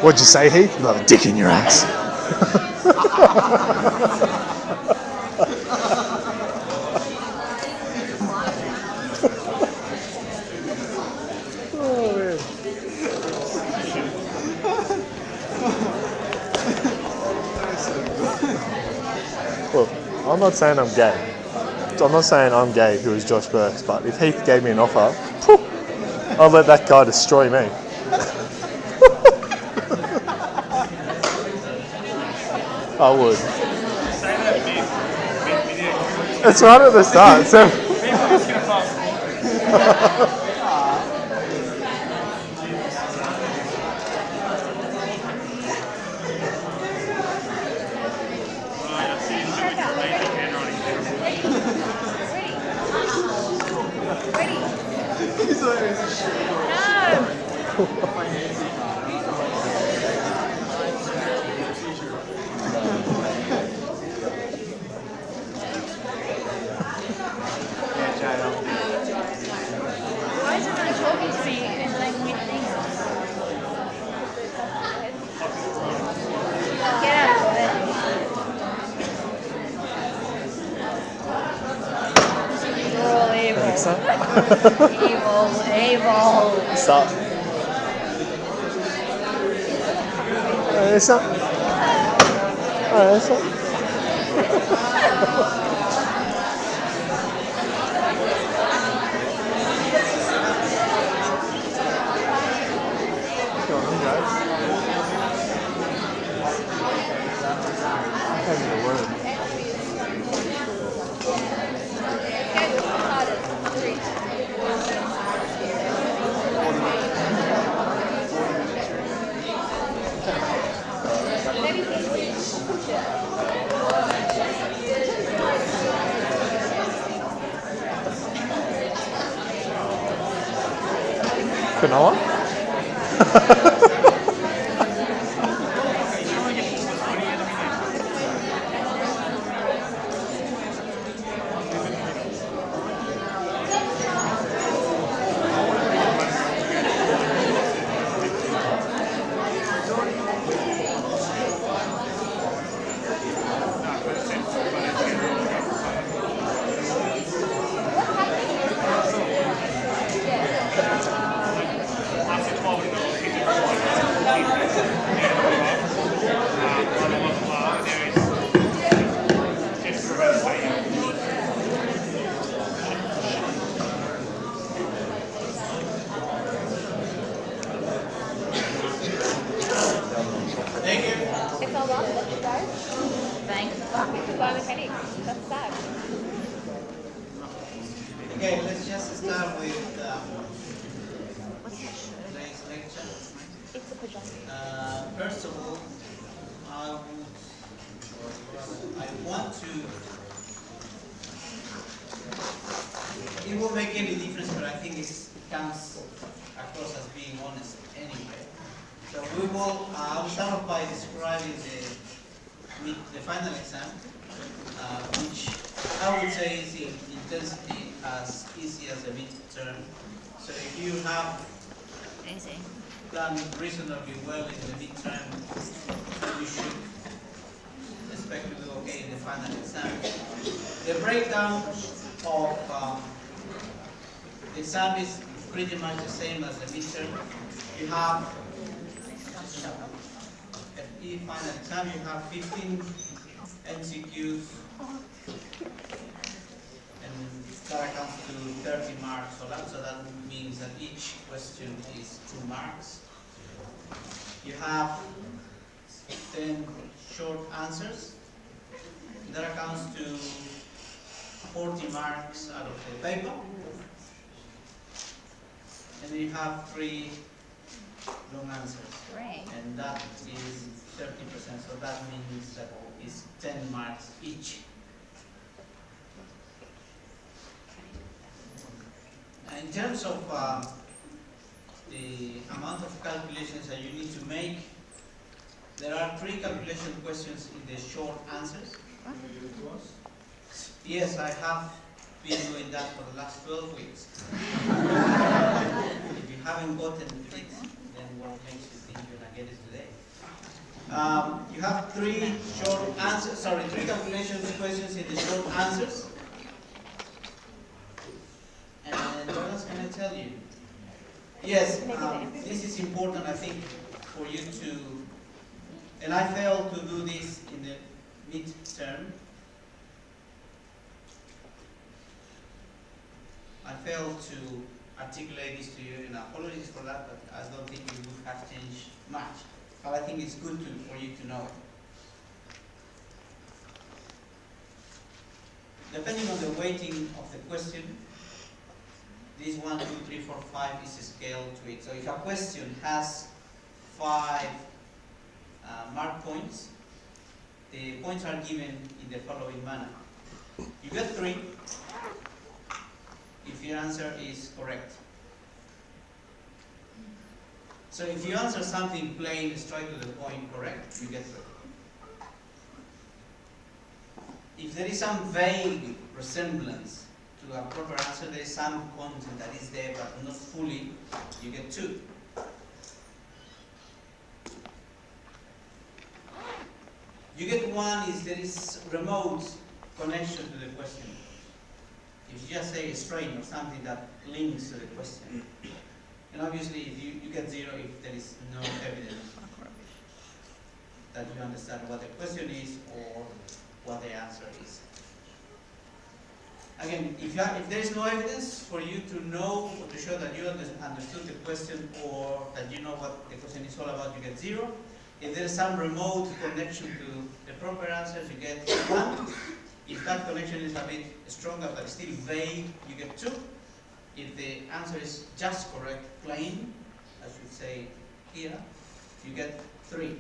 What'd you say, Heath? You got a dick in your ass. Oh, man. Look, I'm not saying I'm gay. I'm not saying I'm gay, who is Josh Burks, but if Heath gave me an offer, I'd let that guy destroy me. I would. It's right at the start. So. Why is everyone talking to me and saying weird things? Get out of it. You're all evil. Evil. Stop. Essa. Essa. Canola? If I love it, you guys. Thanks. Biomechanics. That's sad. Okay, let's just start with today's lecture. It's a pajama. First of all, I want to. It won't make any difference, but I think it comes across as being honest anyway. So we will. I'll start off by describing the final exam, which I would say is in intensity as easy as a midterm. So if you have done reasonably well in the midterm, you should expect to do okay in the final exam. The breakdown of the exam is pretty much the same as the midterm. You have at the final exam you have 15 MCQs, and that accounts to 30 marks. So that means that each question is 2 marks. You have 10 short answers. That accounts to 40 marks out of the paper. And then you have 3 long answers. Great. And that is 30%, so that means that is 10 marks each. In terms of the amount of calculations that you need to make, there are 3 calculation questions in the short answers. Yes, I have been doing that for the last 12 weeks. If you haven't gotten it, then what makes you think you're going to get it today? You have three short answers, sorry, three calculations questions in the short answers. And what else can I tell you? Yes, this is important, I think, for you to, and I failed to do this in the midterm. I failed to articulate this to you, and apologies for that, but I don't think it would have changed much. But I think it's good for you to know it. Depending on the weighting of the question, this 1, 2, 3, 4, 5 is a scale to it. So if a question has 5 mark points, the points are given in the following manner. You get 3 if your answer is correct. So if you answer something plain, straight to the point, correct, you get 3. If there is some vague resemblance to a proper answer, there is some content that is there but not fully, you get 2. You get 1 if there is remote connection to the question. If you just say a strain or something that links to the question. And obviously if you get 0 if there is no evidence that you understand what the question is or what the answer is. Again, if there is no evidence for you to know or to show that you understood the question or that you know what the question is all about, you get 0. If there is some remote connection to the proper answers, you get 1. If that connection is a bit stronger but still vague, you get 2. If the answer is just correct, plain, I should say here, you get 3.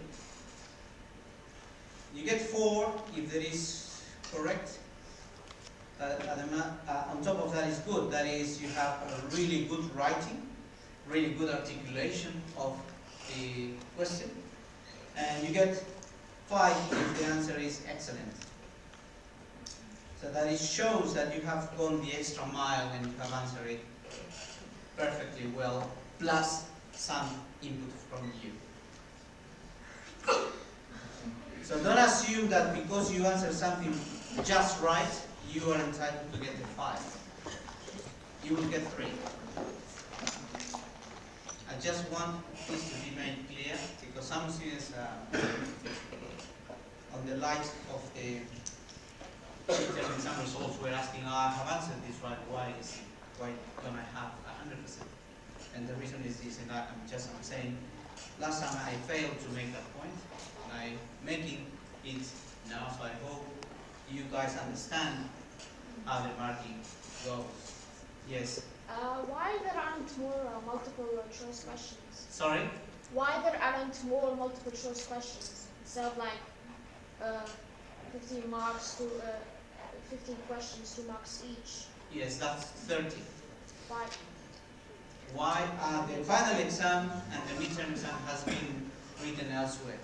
You get 4 if there is correct. On top of that is good. That is, you have a really good writing, really good articulation of the question. And you get 5 if the answer is excellent. So that it shows that you have gone the extra mile and you have answered it perfectly well, plus some input from you. So don't assume that because you answer something just right, you are entitled to get a 5. You will get 3. I just want this to be made clear because some students on the light of the exam results were asking, I have answered this right, why don't I have 100%? And the reason is this, and I'm saying, last time I failed to make that point, and I'm making it now, so I hope you guys understand how the marking goes. Yes? Why there aren't more multiple choice questions? Sorry? Why there aren't more multiple choice questions instead of like 15 marks to 15 questions, 2 marks each? Yes, that's 30. Why? Why? The final exam and the midterm exam has been written elsewhere.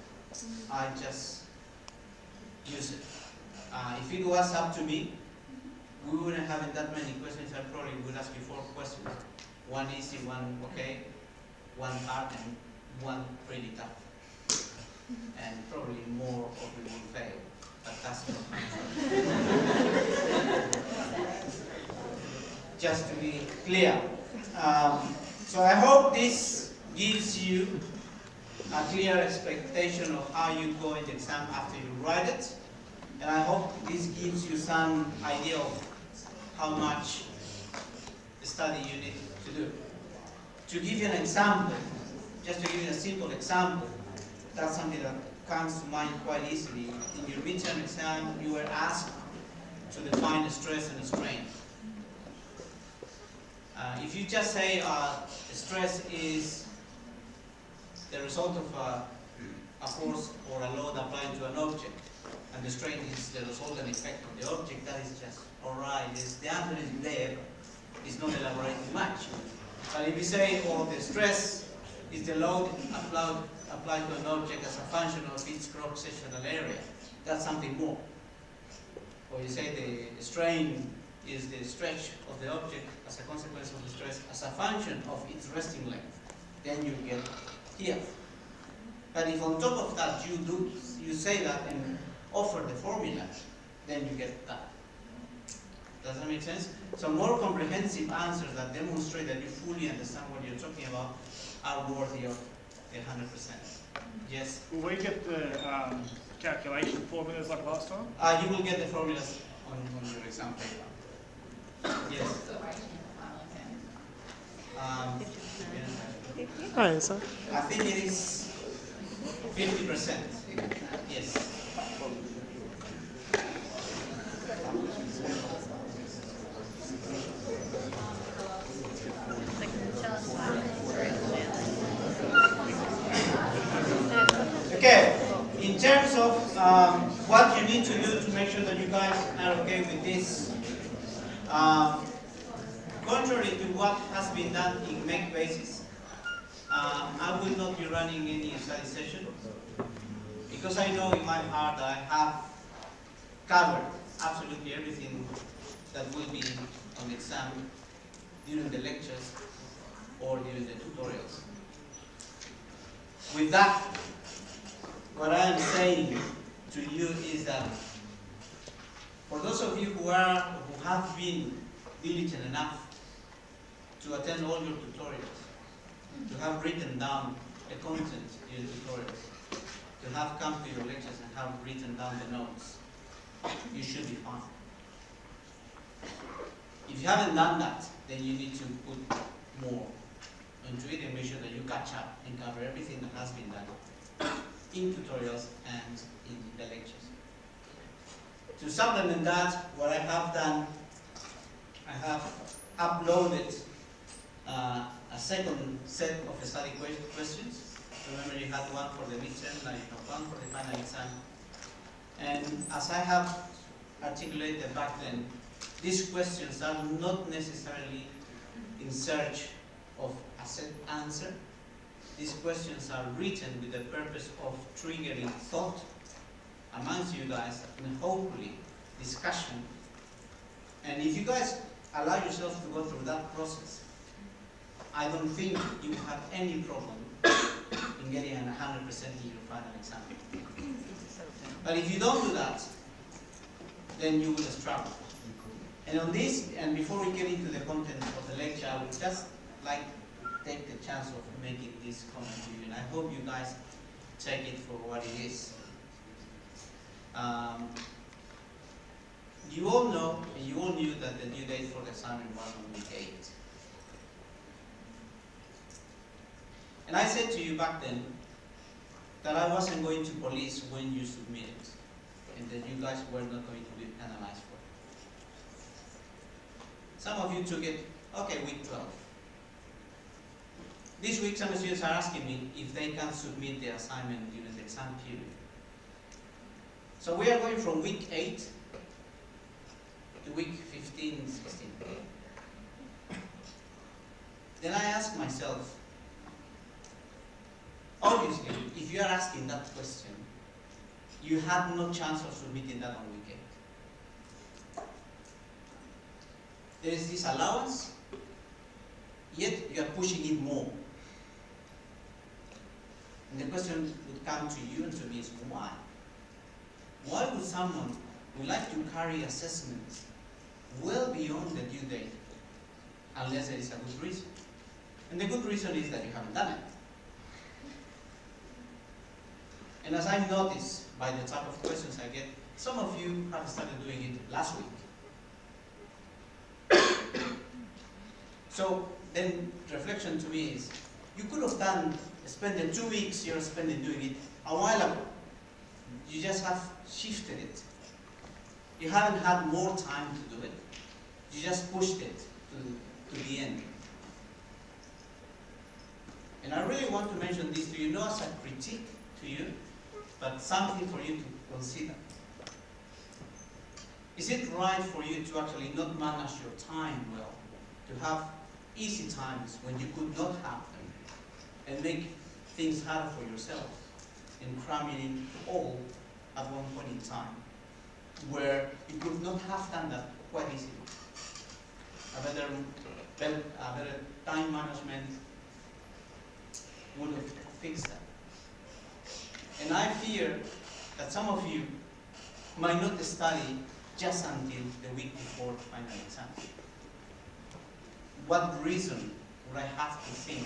I just use it. If it was up to me, we wouldn't have that many questions. I probably would ask you 4 questions. 1 easy, 1 okay, 1 hard, and 1 pretty tough. And probably more of it will fail. But that's not just to be clear. So I hope this gives you a clear expectation of how you go in the exam after you write it. And I hope this gives you some idea of how much study you need to do. To give you an example, just to give you a simple example, that's something that comes to mind quite easily. In your midterm exam, you were asked to define stress and strain. If you just say stress is the result of a force or a load applied to an object, and the strain is the resultant effect of the object, that is just alright. The answer is there, it's not elaborating much. But if you say, oh, the stress is the load applied to an object as a function of its cross-sectional area, that's something more. Or you say the strain is the stretch of the object as a consequence of the stress as a function of its resting length, then you get here. But if on top of that you say that and offer the formula, then you get that. Does that make sense? So more comprehensive answers that demonstrate that you fully understand what you're talking about are worthy of the 100%. Yes? Will we get the calculation formulas like last time? You will get the formulas on your exam paper. Yes? Hi, sir. I think it is 50%. Yes. Okay, in terms of what you need to do to make sure that you guys are okay with this, contrary to what has been done in make basis, I will not be running any study session because I know in my heart that I have covered absolutely everything that will be on the exam during the lectures or during the tutorials. With that, what I am saying to you is that for those of you who have been diligent enough to attend all your tutorials, to have written down the content in the tutorials, to have come to your lectures and have written down the notes, you should be fine. If you haven't done that, then you need to put more into it and make sure that you catch up and cover everything that has been done in tutorials and in the lectures. To supplement that, what I have done, I have uploaded a second set of study questions. Remember, you had one for the midterm, now you have one for the final exam. And as I have articulated back then, these questions are not necessarily in search of a set answer. These questions are written with the purpose of triggering thought amongst you guys and hopefully discussion. And if you guys allow yourselves to go through that process, I don't think you have any problem in getting an 100% in your final exam. But if you don't do that, then you will struggle. And on this, and before we get into the content of the lecture, I would just like to take the chance of making this comment to you, and I hope you guys take it for what it is. You all know, and you all knew that the due date for the assignment was on week 8. And I said to you back then that I wasn't going to police when you submit it, and that you guys were not going to be penalized for it. Some of you took it, okay, week 12. This week some students are asking me if they can submit the assignment during the exam period. So we are going from week 8 to week 15, 16. Then I ask myself, obviously, if you are asking that question, you had no chance of submitting that on week 8. There is this allowance, yet you are pushing it more. And the question would come to you and to me is why? Why would someone who like to carry assessments well beyond the due date unless there is a good reason? And the good reason is that you haven't done it. And as I've noticed by the type of questions I get, some of you have started doing it last week. So then reflection to me is, you could have spent the 2 weeks you're spending doing it a while ago. You just have shifted it. You haven't had more time to do it. You just pushed it to the end. And I really want to mention this to you, not as a critique to you, but something for you to consider. Is it right for you to actually not manage your time well, to have easy times when you could not have them, and make things harder for yourself, and cramming in all at one point in time, where you could not have done that quite easily? A better time management would have fixed that. And I fear that some of you might not study just until the week before the final exam. What reason would I have to think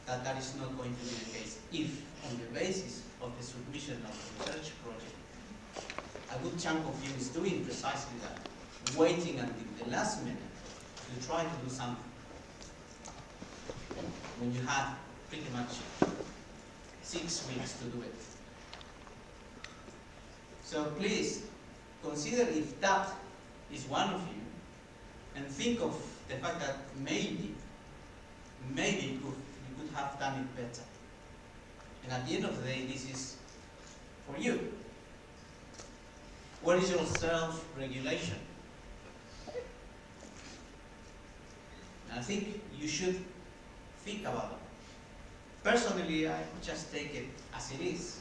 that that is not going to be the case if, on the basis of the submission of the research project, a good chunk of you is doing precisely that, waiting until the last minute to try to do something when you had pretty much 6 weeks to do it. So please consider if that is one of you, and think of the fact that maybe you could have done it better. And at the end of the day, this is for you. What is your self-regulation? And I think you should think about it. Personally, I just take it as it is.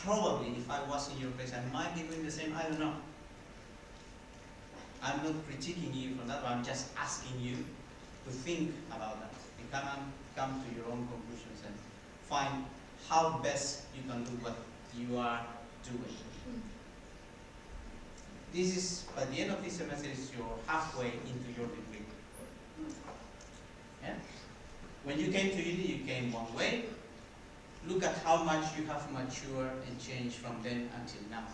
Probably, if I was in your place, I might be doing the same. I don't know. I'm not critiquing you for that, but I'm just asking you to think about that and come to your own conclusions and find how best you can do what you are doing. This is, by the end of this semester, is your halfway into your degree. Yeah? When you came to uni, you came one way. Look at how much you have matured and changed from then until now.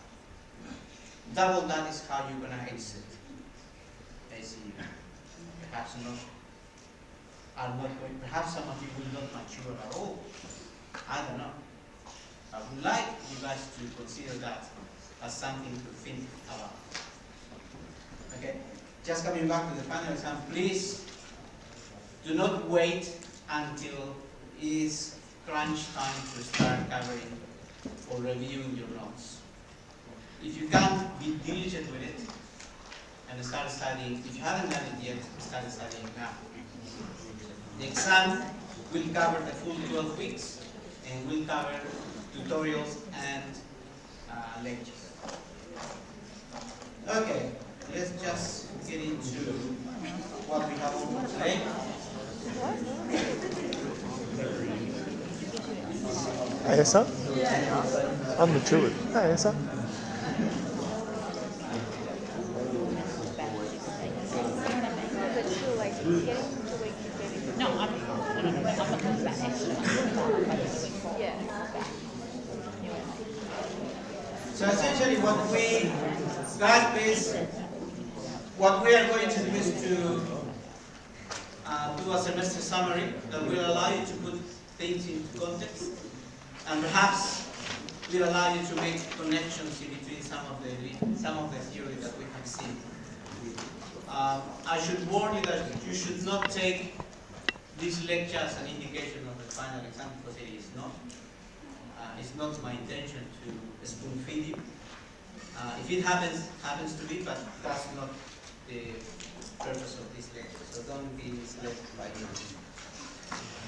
Double that is how you're going to exit ACU. Perhaps perhaps some of you will not mature at all. I don't know. I would like you guys to consider that as something to think about. Okay? Just coming back to the final exam, please do not wait until it is crunch time to start covering or reviewing your notes. If you can't be diligent with it and start studying, if you haven't done it yet, start studying now. The exam will cover the full 12 weeks and will cover tutorials and lectures. Okay, let's just get into what we have on today. Hey, Essa? I'm matured. Hey, Essa? But still, like, getting to the week you're getting. No, I'm not talking about extra. Yeah. So essentially what we are going to do is to do a semester summary that will allow you to put things into context, and perhaps will allow you to make connections in between some of the theory that we have seen. I should warn you that you should not take this lecture as an indication of the final exam, because it is not. It's not my intention to spoon feed you. If it happens to be, but that's not the purpose of this lecture. So don't be misled by it.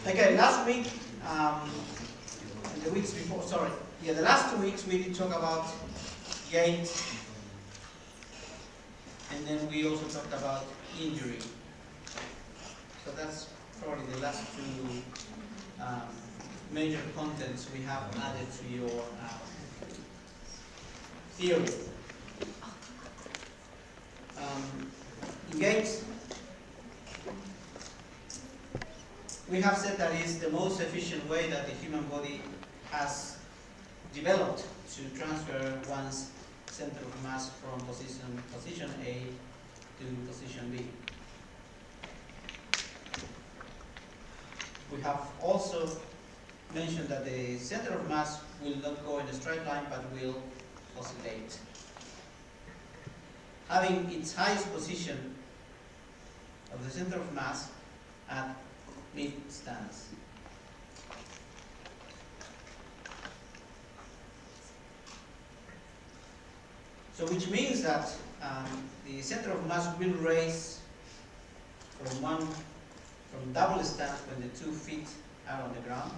Okay, last week, the weeks before, the last 2 weeks we did talk about gait, and then we also talked about injury. So that's probably the last two major contents we have added to your theory. In gait, we have said that it's the most efficient way that the human body has developed to transfer one's center of mass from position A to position B. We have also mentioned that the center of mass will not go in a straight line but will oscillate, having its highest position of the center of mass at mid-stance. So which means that the center of mass will raise from double stance when the 2 feet are on the ground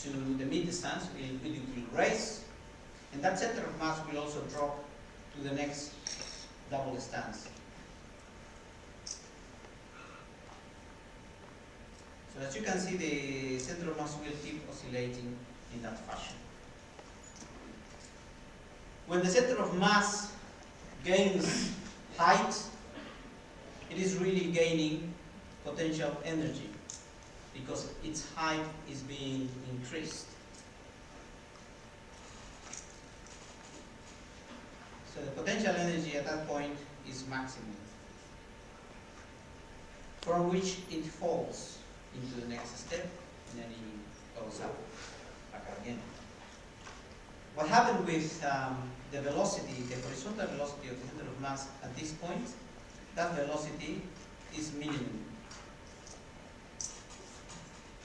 to the mid stance. It will raise, and that center of mass will also drop to the next double stance. So as you can see, the center of mass will keep oscillating in that fashion. When the center of mass gains height, it is really gaining potential energy because its height is being increased. So the potential energy at that point is maximum, from which it falls into the next step, and then it goes up back again. What happened with the velocity, the horizontal velocity of the center of mass at this point, that velocity is minimum.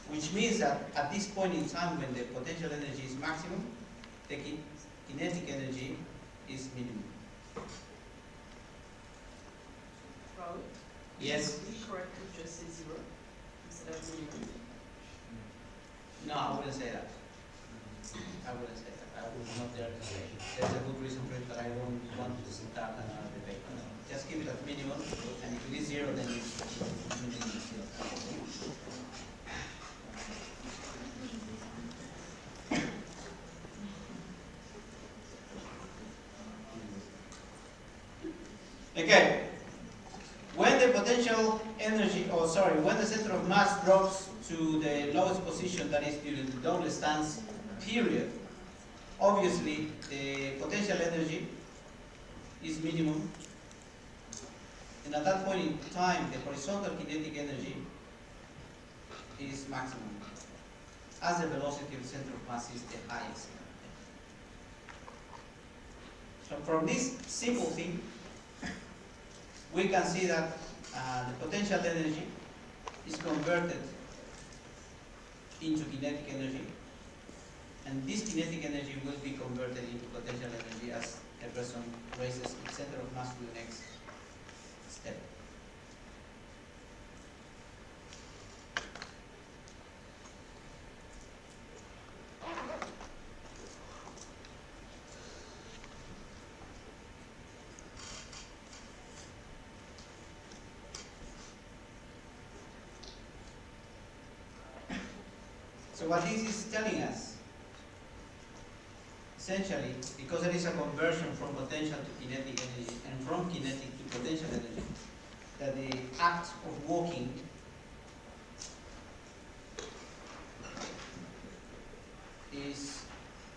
Which means that at this point in time when the potential energy is maximum, the kinetic energy is minimum. Raoul? Yes? Would it be correct to just say 0 instead of minimum? No, I wouldn't say that. I wouldn't say that. I would not dare to say. There's a good reason for it, but I don't want to start another debate. No. Just keep it at minimum, and if it is 0, then it's minimum still. Okay. When the potential energy, when the center of mass drops to the lowest position, that is during the double stance period, obviously the potential energy is minimum, and at that point in time the horizontal kinetic energy is maximum, as the velocity of the center of mass is the highest. So from this simple thing, we can see that the potential energy is converted into kinetic energy, and this kinetic energy will be converted into potential energy as a person raises its center of mass to the next step. So what this is telling us, essentially, because there is a conversion from potential to kinetic energy and from kinetic to potential energy, that the act of walking is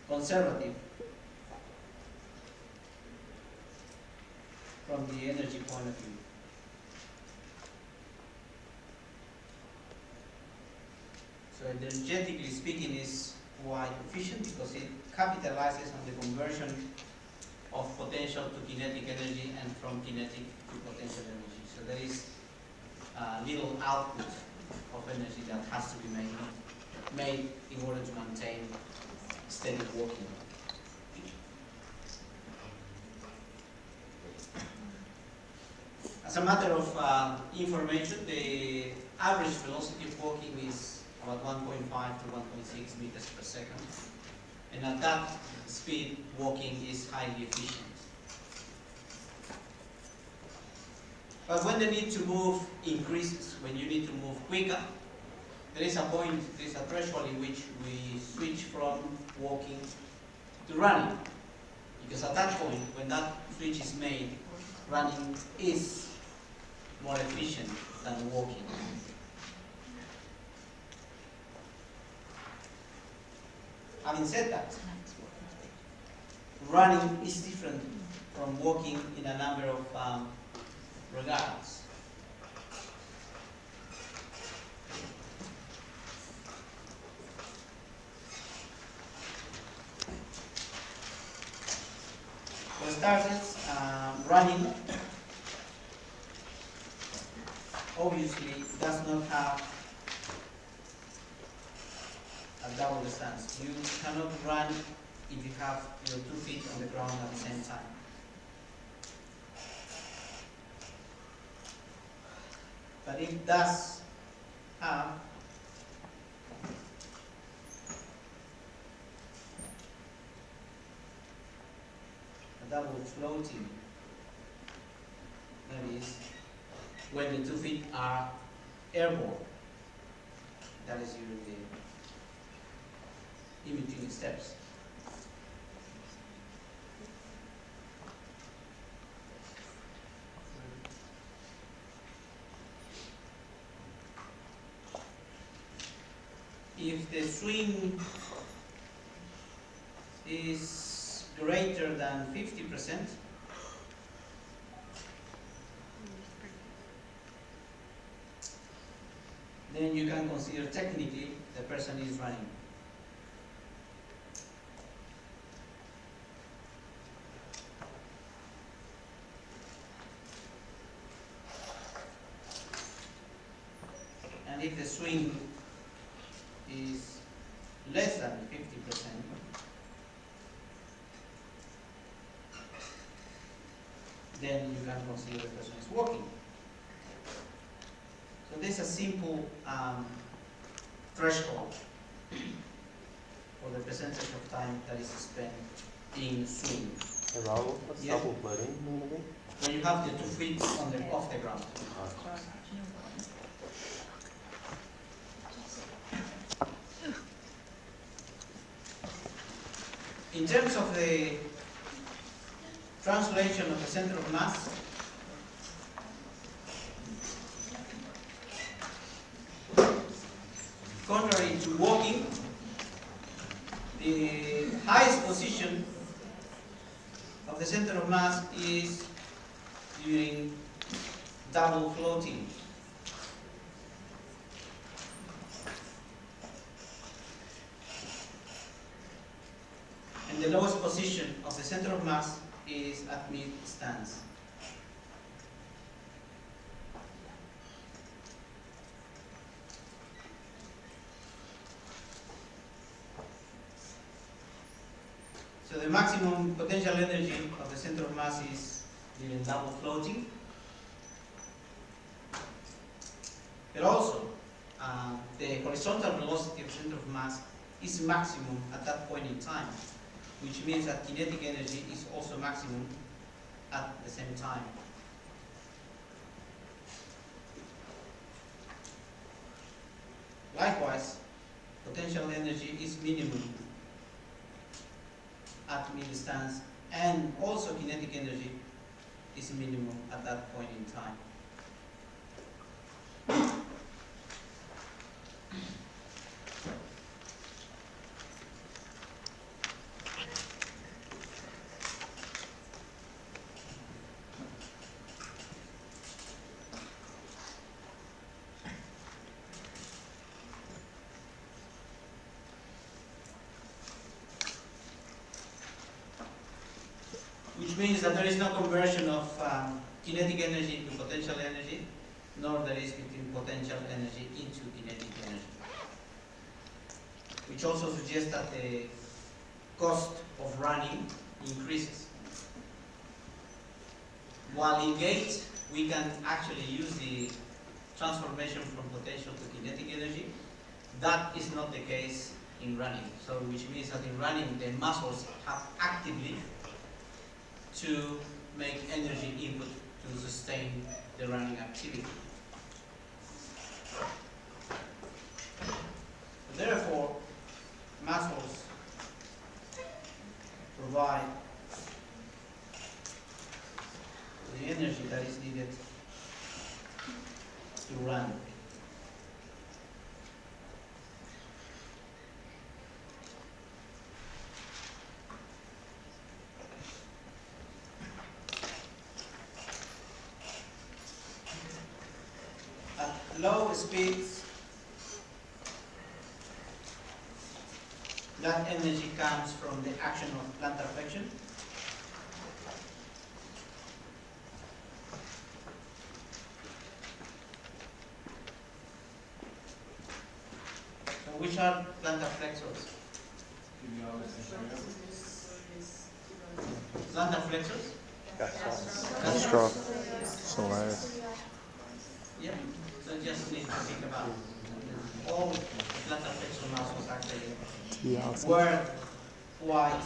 conservative from the energy point of view. So energetically speaking is quite efficient because it capitalizes on the conversion of potential to kinetic energy and from kinetic to potential energy. So there is little output of energy that has to be made in order to maintain steady walking. As a matter of information, the average velocity of walking is about 1.5 to 1.6 meters per second. And at that speed, walking is highly efficient. But when the need to move increases, when you need to move quicker, there is a point, there is a threshold in which we switch from walking to running. Because at that point, when that switch is made, running is more efficient than walking. Having said that, running is different from walking in a number of regards. For starters, running obviously does not have a double stance. You cannot run if you have your 2 feet on the ground at the same time. But it does have a double floating. That is when the 2 feet are airborne. That is during the imaging steps. If the swing is greater than 50%, then you can consider technically the person is running. And if the swing is less than 50%, then you can consider the person is walking. So this is a simple threshold for the percentage of time that is spent in swing. Hey Raul, what's Yeah. double floating mean again? When you have the 2 feet off the ground. In terms of the translation of the center of mass, contrary to walking, the highest position of the center of mass is during double floating. And the lowest position of the center of mass is at mid stance. So the maximum potential energy of the center of mass is during double floating. But also, the horizontal velocity of the center of mass is maximum at that point in time, which means that kinetic energy is also maximum at the same time. Likewise, potential energy is minimum at mid stance, and also kinetic energy is minimum at that point in time. Which means that there is no conversion of kinetic energy into potential energy, nor there is between potential energy into kinetic energy. Which also suggests that the cost of running increases. While in gate, we can actually use the transformation from potential to kinetic energy. That is not the case in running. So which means that in running, the muscles have actively to make energy input to sustain the running activity. Therefore, muscles provide the energy that is needed to run. At low speeds, that energy comes from the action of plantar flexion. So which are plantar flexors? Plantar flexors? That's strong. So nice. Yeah. So just need to think about all plantar flexor muscles actually Yeah. were quite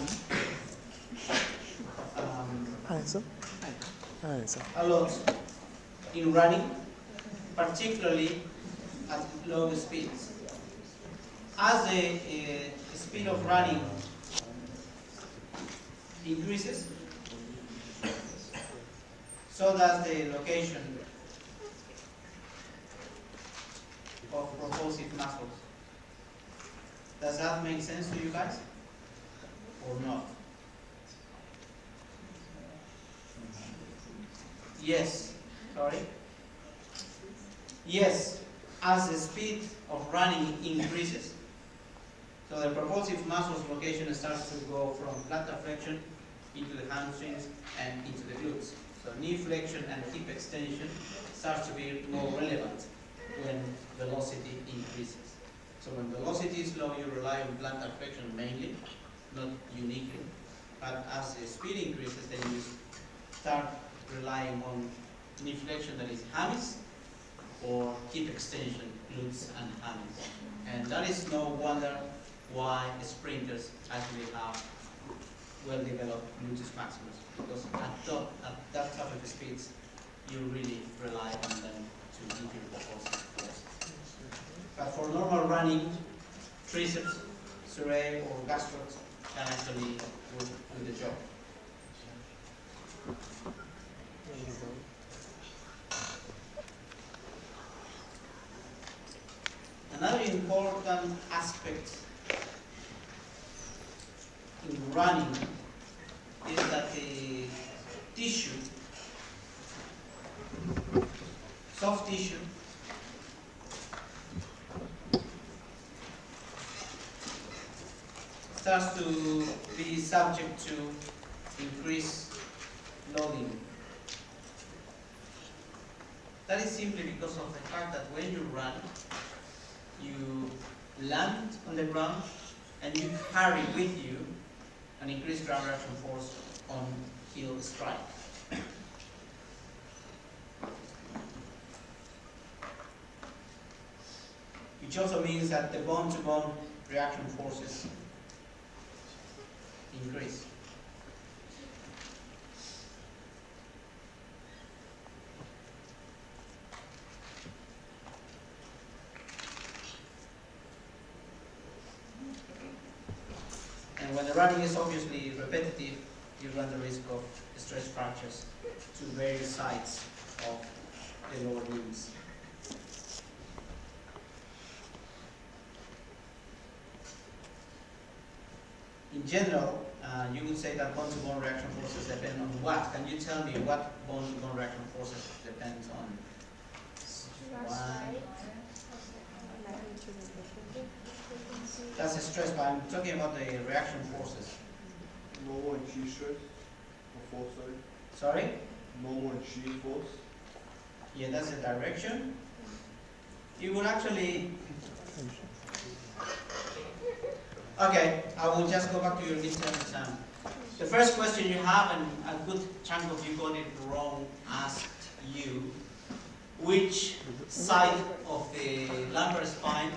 a lot in running, particularly at low speeds. as the speed of running increases, so does the location of propulsive muscles. Does that make sense to you guys? Or not? Yes. Sorry? Yes. As the speed of running increases, so the propulsive muscles location starts to go from plantar flexion into the hamstrings and into the glutes. So knee flexion and hip extension starts to be more relevant when velocity increases. So when velocity is low, you rely on plantar flexion mainly, not uniquely. But as the speed increases, then you start relying on knee flexion, that is hammies, or hip extension, glutes and hammies. And that is no wonder why sprinters actually have well-developed gluteus maximus, because at that type of speeds, you really rely on them to give you propulsive force. But for normal running, triceps, surae, or gastrocs can actually do the job. Another important aspect in running is that the tissue, soft tissue, starts to be subject to increased loading. That is simply because of the fact that when you run, you land on the ground and you carry with you an increased ground reaction force on heel strike. Which also means that the bone-to-bone reaction forces increase. And when the running is obviously repetitive, you run the risk of stress fractures to various sides of the lower limbs. In general, you would say that bone-to-bone reaction forces depend on what? Can you tell me what bone-to-bone reaction forces depend on? One. That's a stress, but I'm talking about the reaction forces. Normal and shear stress or force, Sorry? Normal and shear force. Yeah, that's the direction. You will actually... Okay, I will just go back to your midterm exam. The first question you have, and a good chunk of you got it wrong, asked you, which side of the lumbar spine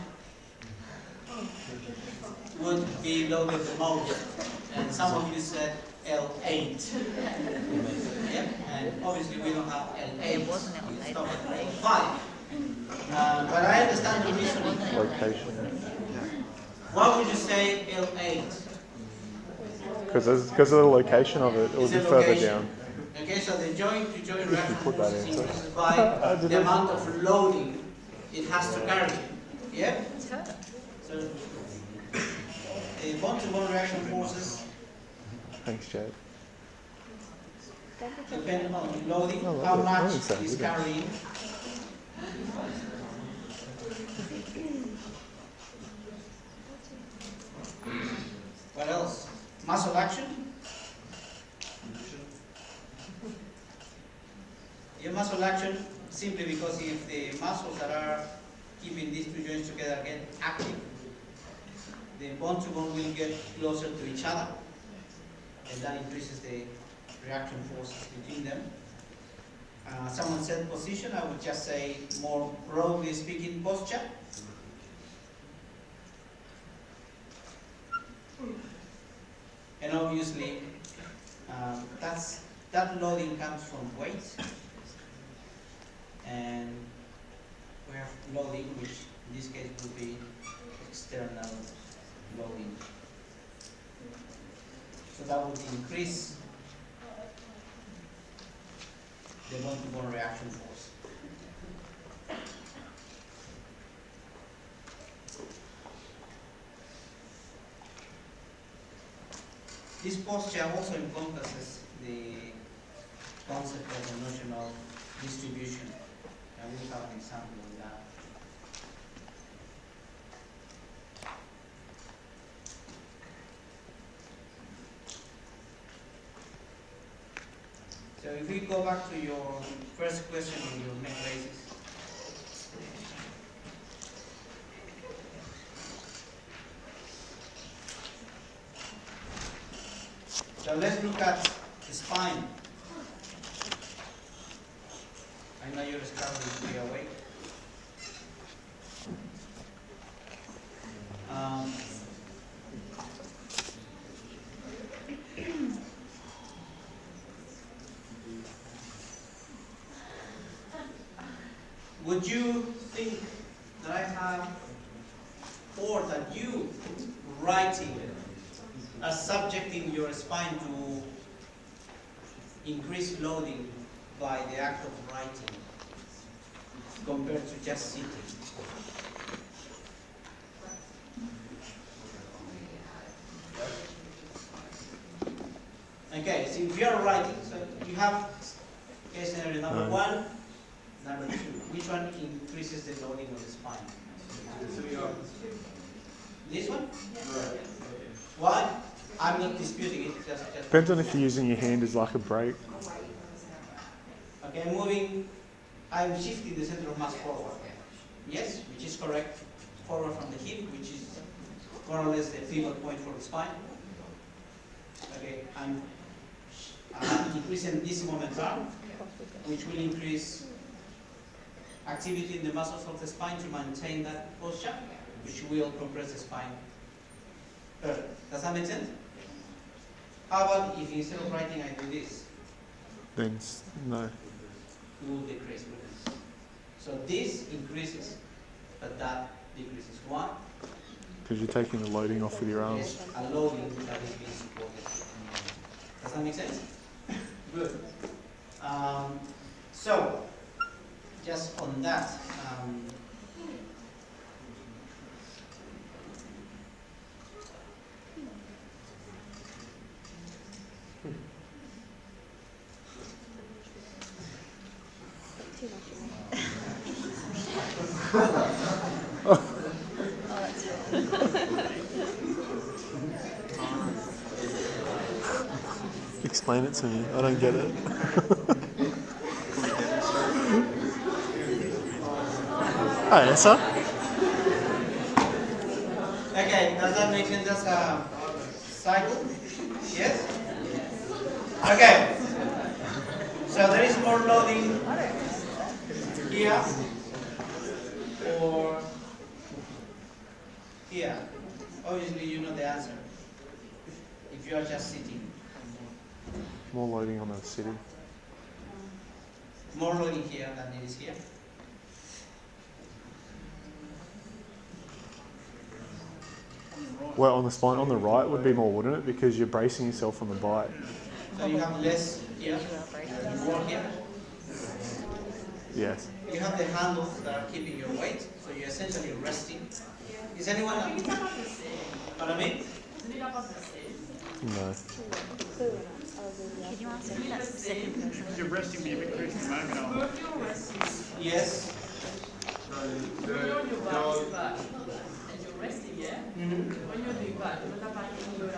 would be loaded the most? And some of you said L8. Yep, and obviously we don't have L8. It wasn't L8. We stop at L5. But I understand the reasoning. Location. Why would you say L8? Because of the location of it, it will It's be a further location. down. Okay, so the joint-to-joint reaction put that forces in, so- increases by the amount of loading it has to carry. Yeah? So the bone-to-bone reaction forces Thanks, Jade. depend on loading, Oh, how lovely. much Oh, it's is good. carrying. What else? Muscle action. Your muscle action, simply because if the muscles that are keeping these two joints together get active, the bone-to-bone will get closer to each other, and that increases the reaction forces between them. Someone said position, I would just say, more broadly speaking, posture. And obviously, that loading comes from weight, and we have loading, which in this case would be external loading. So that would increase the bond-to-bond reaction force. This posture also encompasses the concept of the notion of distribution, and we have an example of that. So if we go back to your first question on your neck basis. So let's look at the spine. I know you're struggling to be awake. Would you think that I have, or that you writing as subjecting your spine to increased loading by the act of writing compared to just sitting? Okay, so if you are writing, so you have case scenario number 1, number 2. Which one increases the loading of the spine? This one? Why? I'm not disputing it. Just Depends on if you're using your hand as like a brake. okay, I'm shifting the center of mass forward. Yes, which is correct. Forward from the hip, which is more or less the pivot point for the spine. Okay, I'm increasing this moment arm, which will increase activity in the muscles of the spine to maintain that posture, which will compress the spine. Perfect. Does that make sense? How about if instead of writing I do this? Then no. It will decrease. So this increases, but that decreases. Why? Because you're taking the loading off with your arms. Yes, a loading that is being supported. Does that make sense? Good. So, just on that, Explain it to me. I don't get it. Hi, answer. okay, does that make sense as a cycle? Yes? Okay. So there is more loading here or here. Obviously you know the answer. If you are just sitting. More loading on the city. More loading here than it is here. Well, on the spine, on the right would be more, wouldn't it? Because you're bracing yourself on the bite. So you have less here, more here. Yes. You have the handles that are keeping your weight, so you're essentially resting. Is anyone? What I mean? No. Can you answer me that second question? You're resting, but you've increased the moment arm. Yes. When you're on your back, and you're resting, yeah? When you're doing that, you're not backing your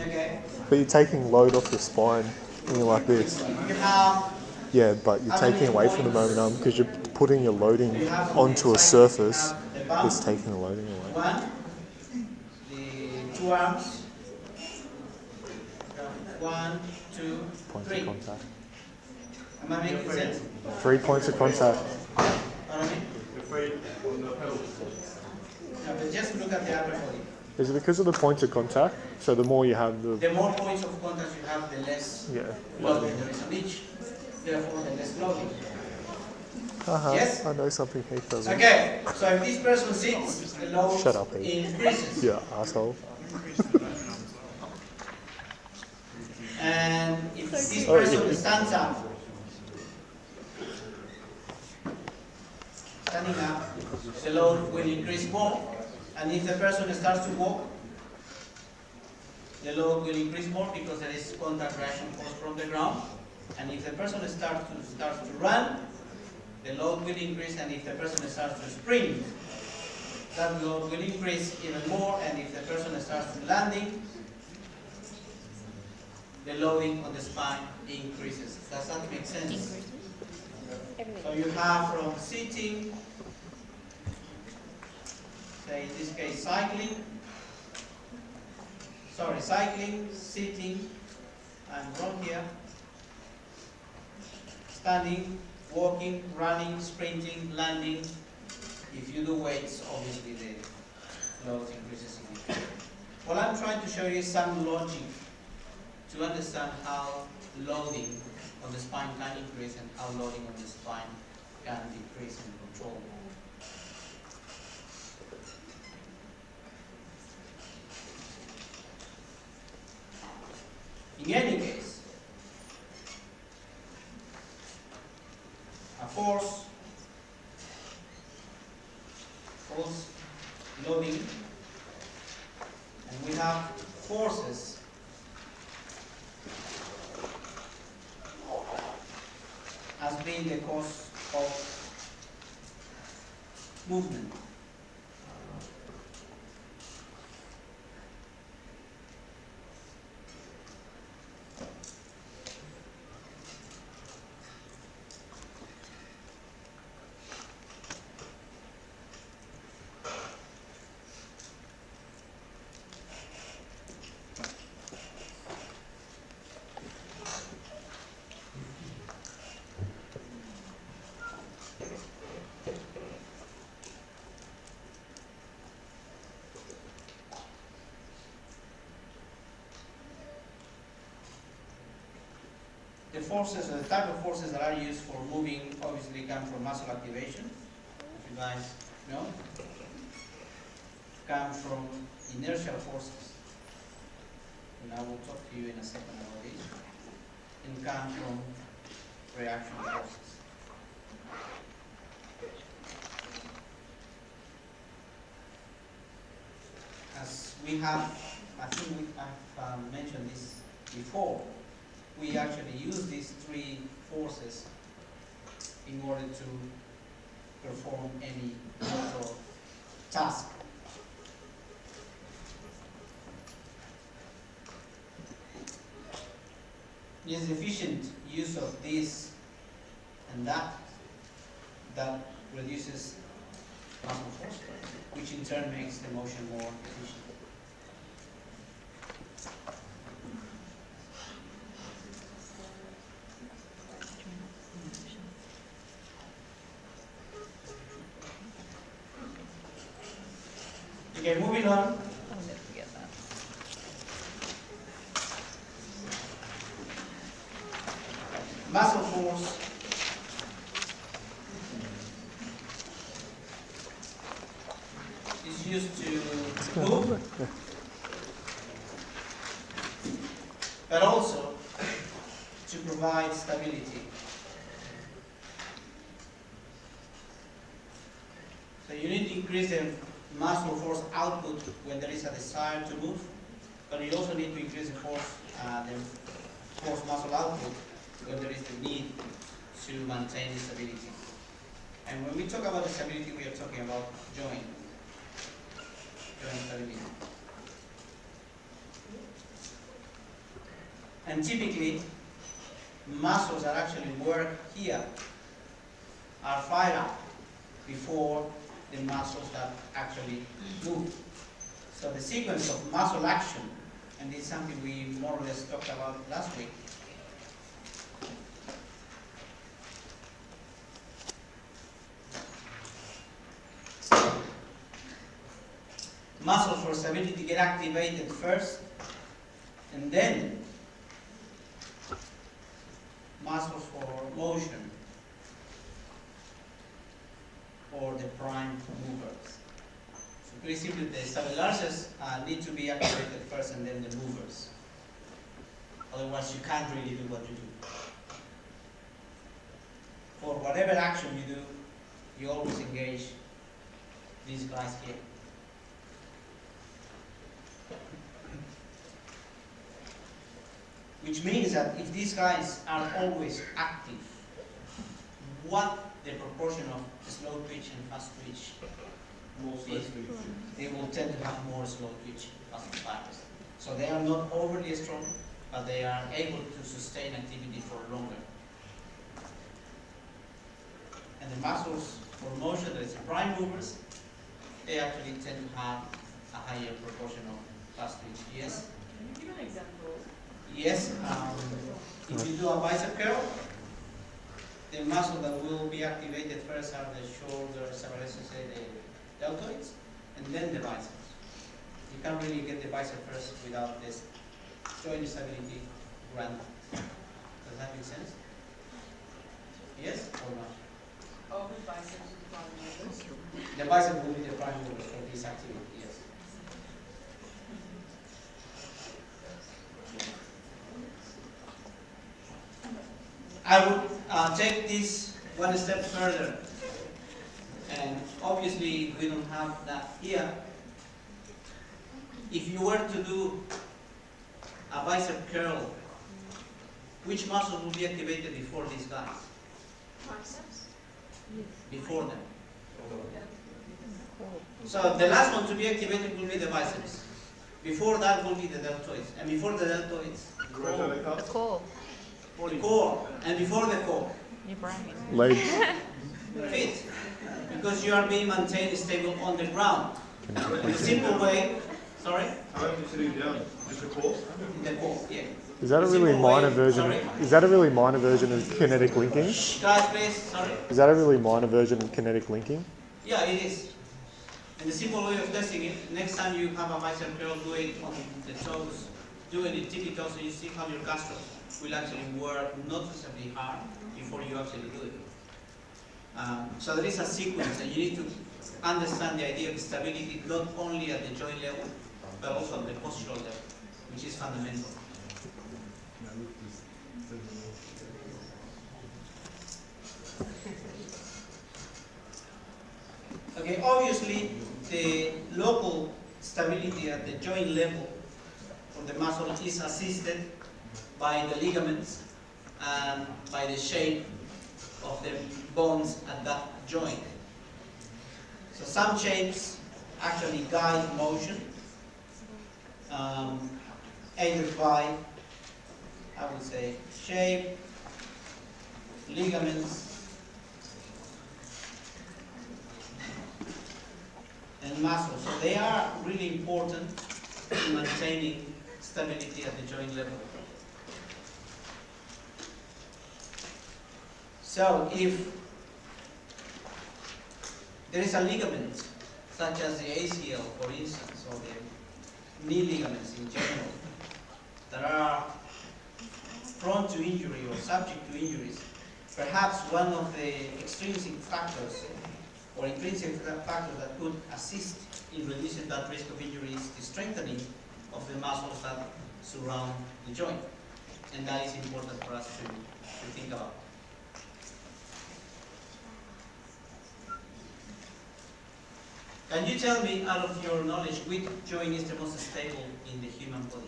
Okay. But you're taking load off your spine when you're like this. You have Yeah, but you're taking away from the moment arm because you're putting your loading onto a surface that's taking the loading away. one, the two arms. 1, 2, Points 3. of contact. Am I making sense? 3 points of contact. What I mean? No, but just look at the upper body. Is it because of the points of contact? So the more you have the... The more points of contact you have, the less Yeah. loading there is on each. Therefore, the less loading. Yes? I know something Heath doesn't. Okay, so if this person sits, the load Shut up, Heath. increases. Yeah, asshole. And if this Oh, person yeah. stands up, standing up, the load will increase more. And if the person starts to walk, the load will increase more because there is contact reaction force from the ground. And if the person starts to run, the load will increase. And if the person starts to sprint, that load will increase even more. And if the person starts to landing, the loading on the spine increases. Does that make sense? So you have from sitting, say in this case cycling, sitting, and from here, standing, walking, running, sprinting, landing. If you do weights, obviously the load increases significantly. What I'm trying to show you is some logic to understand how loading on the spine can increase and how loading on the spine can decrease and control. In any case, a force loading, and we have forces as being the cause of movement. The forces, the type of forces that are used for moving obviously come from muscle activation, if you guys know, come from inertial forces, and I will talk to you in a second about this, and come from reaction forces. As we have, I think I've mentioned this before, we actually use these three forces in order to perform any motor task. It is efficient use of this and that reduces muscle force, which in turn makes the motion more efficient. Okay, moving on. I'll never forget that. Muscle force is used to move, but also to provide stability. So you need to increase the muscle force output when there is a desire to move, but you also need to increase the force muscle output when there is the need to maintain the stability. And when we talk about the stability, we are talking about joint stability. And typically, muscles that actually work here are fired up before the muscles that actually move. So the sequence of muscle action, and this is something we more or less talked about last week, muscles for stability get activated first, and then muscles for motion prime movers. So pretty simply, the stabilizers need to be activated first and then the movers. Otherwise, you can't really do what you do. For whatever action you do, you always engage these guys here. Which means that if these guys are always active, what the proportion of slow twitch and fast twitch More slow twitch. they will tend to have more slow twitch fast fibers. So they are not overly strong, but they are able to sustain activity for longer. And the muscles for motion, that is the prime movers, they actually tend to have a higher proportion of fast twitch. Yes? Can you give an example? Yes. If you do a bicep curl, the muscle that will be activated first are the shoulders, or let's say the deltoids, and then the biceps. You can't really get the bicep first without this joint stability grant. Does that make sense? Yes or not? All the biceps with prime movers. The bicep will be the prime movers for this activity, yes. I would take this one step further, and obviously we don't have that here. If you were to do a bicep curl, which muscles will be activated before these guys? Triceps. Before them. So the last one to be activated will be the biceps. Before that will be the deltoids, and before the deltoids, The core. the core, and before the core, Your brain. Legs. feet, because you are being maintained stable on the ground. In a simple way, sorry, How are you sitting down? Just a course? in the core, yeah. Is that a Simple really minor way- version? sorry? Is that a really minor version of kinetic linking? Guys, please, sorry. Is that a really minor version of kinetic linking? Yeah, it is. And the simple way of testing it, next time you have a bicep curl, do it on the toes, do it in tippy toes, so you see how your gastro will actually work noticeably hard before you actually do it. So there is a sequence, and you need to understand the idea of stability not only at the joint level, but also at the postural level, which is fundamental. Okay, obviously the local stability at the joint level of the muscle is assisted by the ligaments and by the shape of the bones at that joint. So some shapes actually guide motion, aided by, I would say, shape, ligaments, and muscle. So they are really important in maintaining stability at the joint level. So if there is a ligament, such as the ACL, for instance, or the knee ligaments in general, that are prone to injury or subject to injuries, perhaps one of the extrinsic factors or intrinsic factors that could assist in reducing that risk of injury is the strengthening of the muscles that surround the joint. And that is important for us to think about. Can you tell me, out of your knowledge, which joint is the most stable in the human body?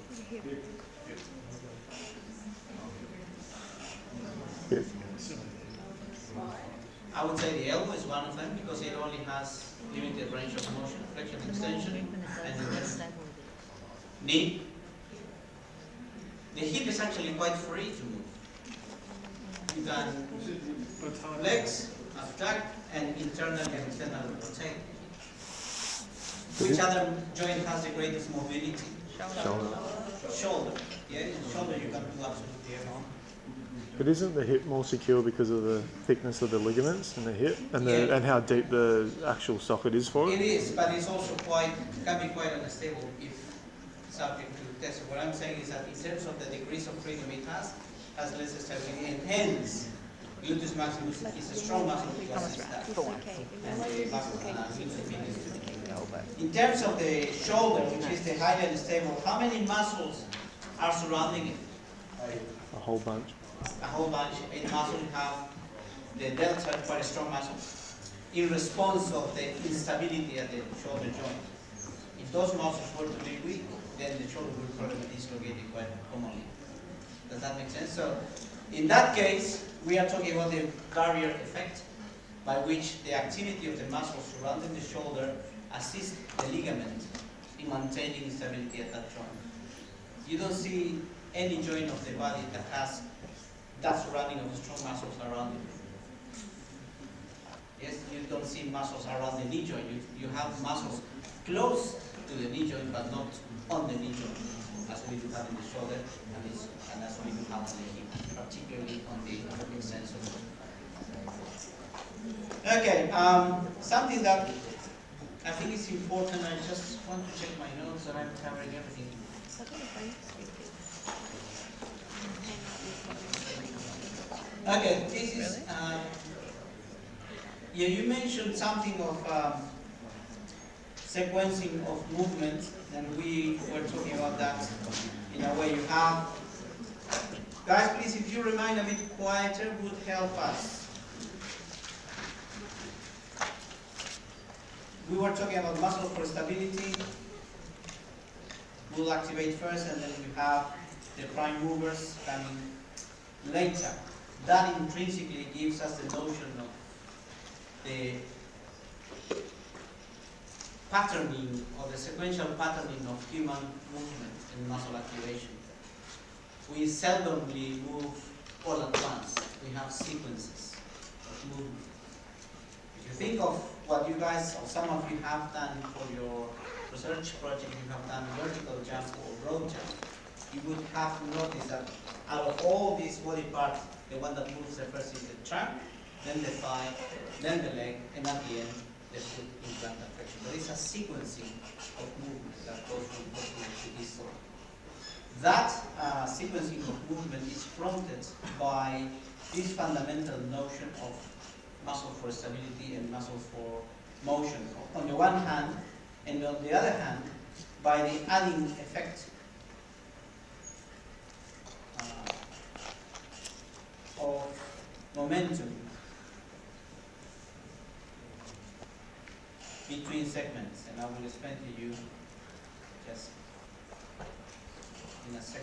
Hip. I would say the elbow is one of them because it only has limited range of motion, flexion, extension, and the knee. The hip is actually quite free to move. You can flex, abduct, and internally and externally rotate. Which other joint has the greatest mobility? Shoulder. Shoulder. Yeah, in shoulder you can do absolutely everything. But isn't the hip more secure because of the thickness of the ligaments in the hip and Yeah. and how deep the actual socket is for It it? is, but it's also can be quite unstable if subject to test. What I'm saying is that in terms of the degrees of freedom it has less stability, and hence Gluteus maximus is a strong muscle to assist that. Okay, And the muscle and gluteus medius. but In terms of the shoulder, which is the highly unstable, how many muscles are surrounding it? A whole bunch. A whole bunch. 8 muscles. You have the delta, quite a strong muscle, in response of the instability at the shoulder joint. If those muscles were to be weak, then the shoulder will probably be dislocated quite commonly. Does that make sense? So, in that case, we are talking about the barrier effect, by which the activity of the muscles surrounding the shoulder assists the ligament in maintaining stability at that joint. You don't see any joint of the body that has that surrounding of the strong muscles around it. Yes, you don't see muscles around the knee joint. You have muscles close to the knee joint, but not on the knee joint, as we do have in the shoulder, and as we do have on the hip, particularly on the extensor. Okay, something that I think is important. I just want to check my notes that I'm covering everything. Okay, this is. Yeah, you mentioned something of sequencing of movement, and we were talking about that in a way. You have, guys, please, if you remain a bit quieter, would help us. We were talking about muscle for stability. We'll activate first, and then you have the prime movers coming later. That intrinsically gives us the notion of the patterning or the sequential patterning of human movement and muscle activation. We seldomly move all at once. We have sequences of movement. If you think of what you guys, or some of you have done for your research project, you have done vertical jump or broad jump, you would have noticed that out of all these body parts, the one that moves the first is the trunk, then the thigh, then the leg, and at the end, the foot in plantar flexion. There is a sequencing of movement that goes from proximal to distal. That sequencing of movement is prompted by this fundamental notion of muscle for stability and muscle for motion. On the one hand, and on the other hand, by the adding effect of momentum between segments, and I will explain to you just in a second.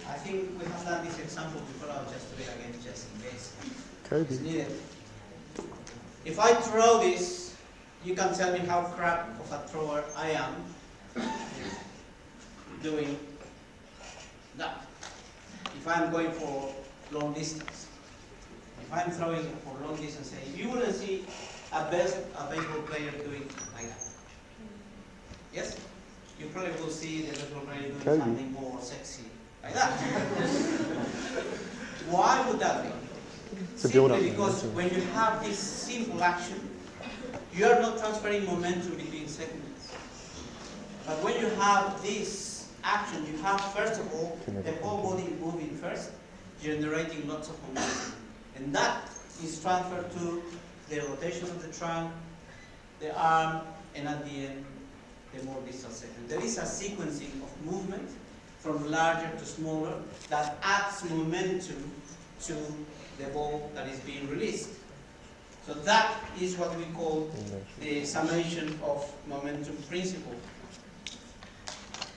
I think we have done this example before. I'll just do it again just in case it's needed. If I throw this, you can tell me how crap of a thrower I am doing that. If I'm going for long distance, if I'm throwing for long distance, if you wouldn't see a baseball player doing like that, yes, you probably will see the baseball player doing something more sexy like that. Why would that be? Simply because when you have this simple action, you are not transferring momentum between segments. But when you have this action, you have, first of all, the whole body moving first, generating lots of momentum. And that is transferred to the rotation of the trunk, the arm, and at the end, the more distal segment. There is a sequencing of movement from larger to smaller that adds momentum to the ball that is being released. So that is what we call the summation of momentum principle,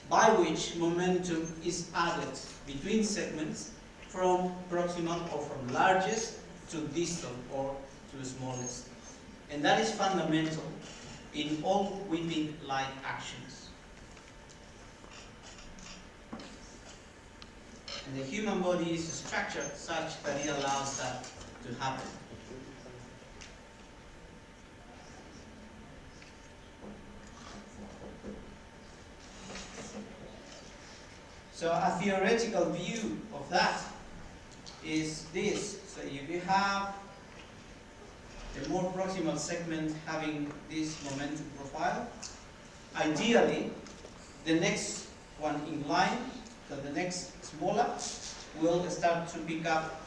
by which momentum is added between segments from proximal or from largest to distal or to the smallest. And that is fundamental in all whipping-like actions. And the human body is structured such that it allows that to happen. So a theoretical view of that is this. So if you have more proximal segment having this momentum profile. Ideally, the next one in line, so the next smaller, will start to pick up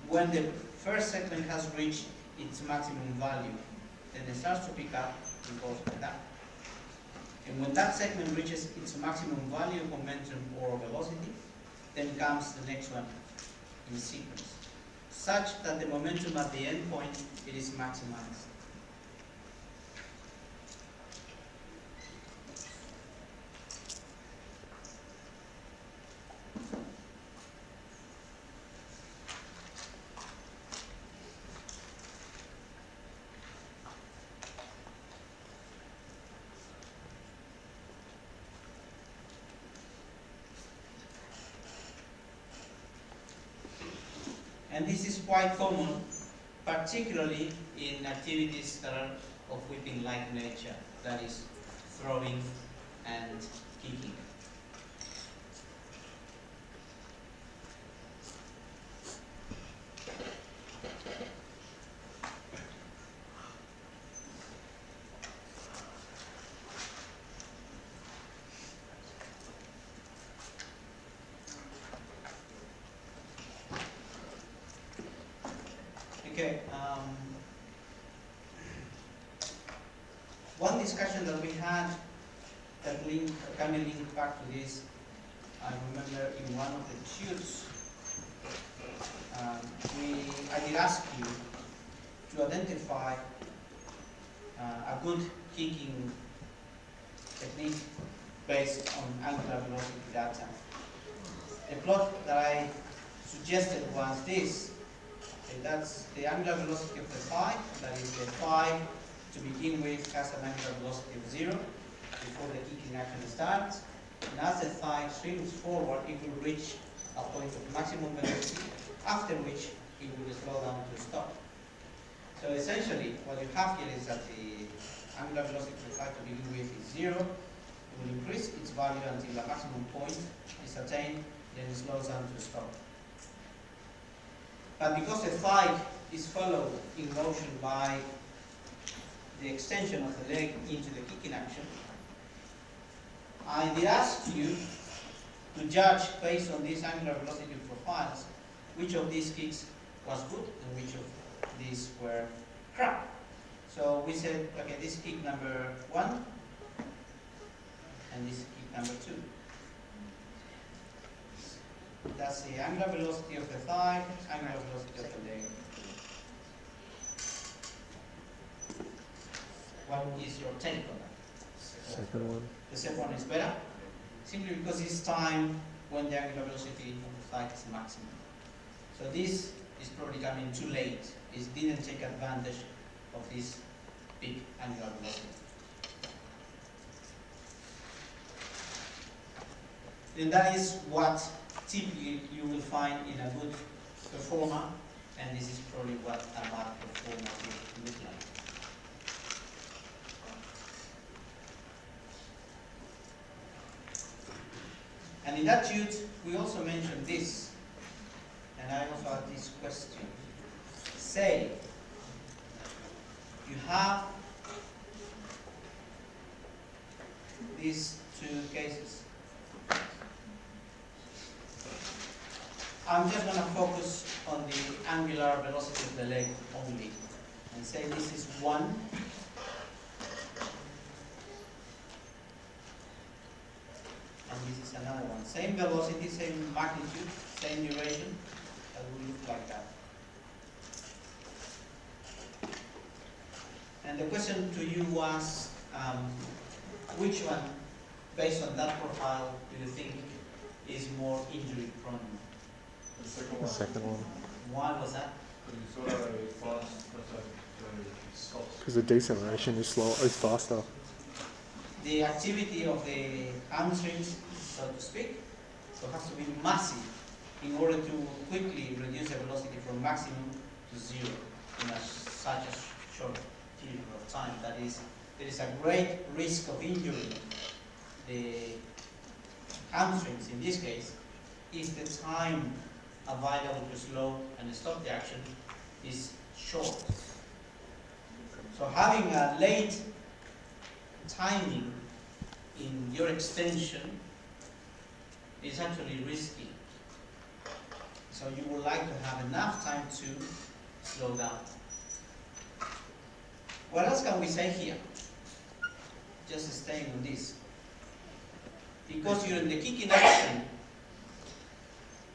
when the first segment has reached its maximum value. Then it starts to pick up and goes like that. And when that segment reaches its maximum value, momentum or velocity, then comes the next one in sequence, such that the momentum at the end point, it is maximized. And this is quite common, particularly in activities that are of whipping-like nature, that is, throwing and kicking. Okay. One discussion that we had that can be linked back to this, I remember in one of the tubes, I did ask you to identify a good kicking technique based on angular velocity data. The plot that I suggested was this. Okay, that's the angular velocity of the phi, that is the phi to begin with has an angular velocity of 0 before the kicking action starts. And as the phi swings forward, it will reach a point of maximum velocity, after which it will slow down to stop. So essentially, what you have here is that the angular velocity of the phi to begin with is 0. It will increase its value until the maximum point is attained, then it slows down to stop. But because the phi is followed in motion by the extension of the leg into the kicking action, I did ask you to judge, based on these angular velocity profiles, which of these kicks was good and which of these were crap. So we said, okay, this is kick number 1 and this is kick number 2. That's the angular velocity of the thigh, angular velocity of the leg. What is your take on that? Second one. The second one is better, simply because it's time when the angular velocity of the thigh is maximum. So this is probably coming too late. It didn't take advantage of this big angular velocity. And that is what typically you will find in a good performer, and this is probably what a bad performer will look like. And in that tube, we also mentioned this, and I also had this question. Say, you have these two cases. I'm just going to focus on the angular velocity of the leg only, and say this is 1. And this is another one. Same velocity, same magnitude, same duration, that will look like that. And the question to you was, which one, based on that profile, do you think is more injury prone? The second The one. second one. Why was that? Because you sort of fast, stops. Because the deceleration is slow, it's faster. The activity of the hamstrings, so to speak, so has to be massive in order to quickly reduce the velocity from maximum to 0 in such a short period of time. That is, there is a great risk of injuring the hamstrings in this case if the time available to slow and stop the action is short. So having a late timing in your extension is actually risky. So you would like to have enough time to slow down. What else can we say here? Just staying on this. Because during the kicking action,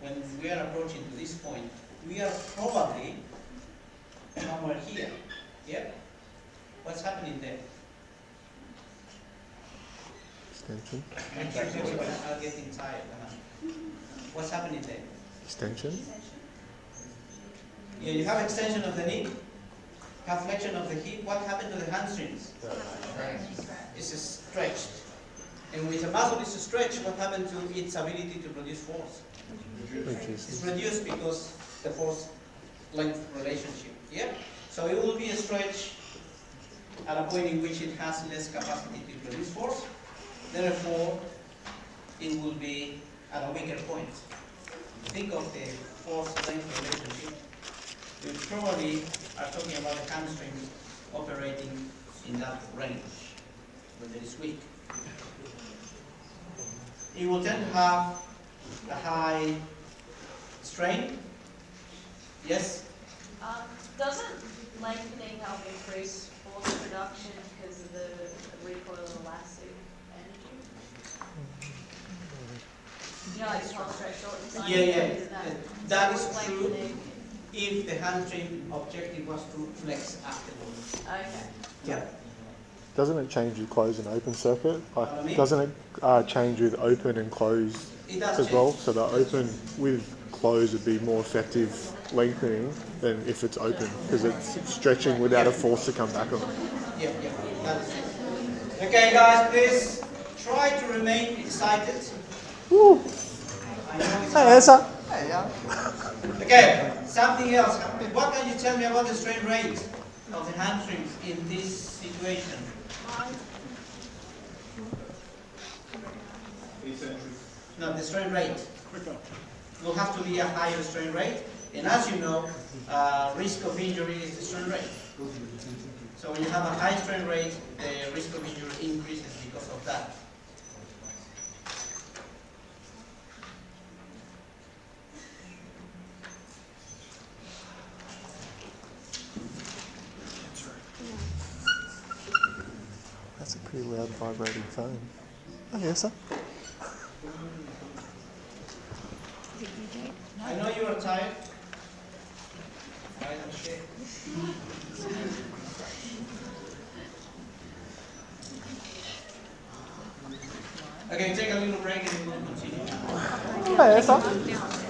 when we are approaching to this point, we are probably somewhere here. Yeah? What's happening there? Extension. I'm getting tired. What's happening there? Extension. Yeah, you have extension of the knee, you have flexion of the hip. What happened to the hamstrings? It's stretched. And with a muscle is stretched, what happened to its ability to produce force? It's reduced because the force-length relationship. Yeah? So it will be a stretch at a point in which it has less capacity to produce force. Therefore, it will be at a weaker point. Think of the force-length relationship. We probably are talking about the hamstrings operating in that range when it is weak. It will tend to have a high strain. Yes? Doesn't lengthening help increase force production because of the recoil elastic energy? You know, like small stretch short and side. Yeah. That is What's true lengthening? if the hamstring objective was to flex afterwards. Okay. Yeah. Doesn't it change with closed and open circuit? Pardon me? Like, doesn't it change with open and closed It does as change. well? So the open with closed would be more effective lengthening than if it's open because it's stretching without a force to come back on. Yeah, that is it. Okay, guys, please try to remain excited. Woo. I know it's Hey, hard. Esa. Okay, something else. What can you tell me about the strain rate of the hamstrings in this situation? No, the strain rate. Will have to be a higher strain rate. And as you know, risk of injury is the strain rate. So when you have a high strain rate, the risk of injury increases because of that. That's a pretty loud vibrating phone. Oh, yes, sir. I know you are tired. Right, I'm sure. Okay, take a little break and we'll continue. Hey, yes, sir.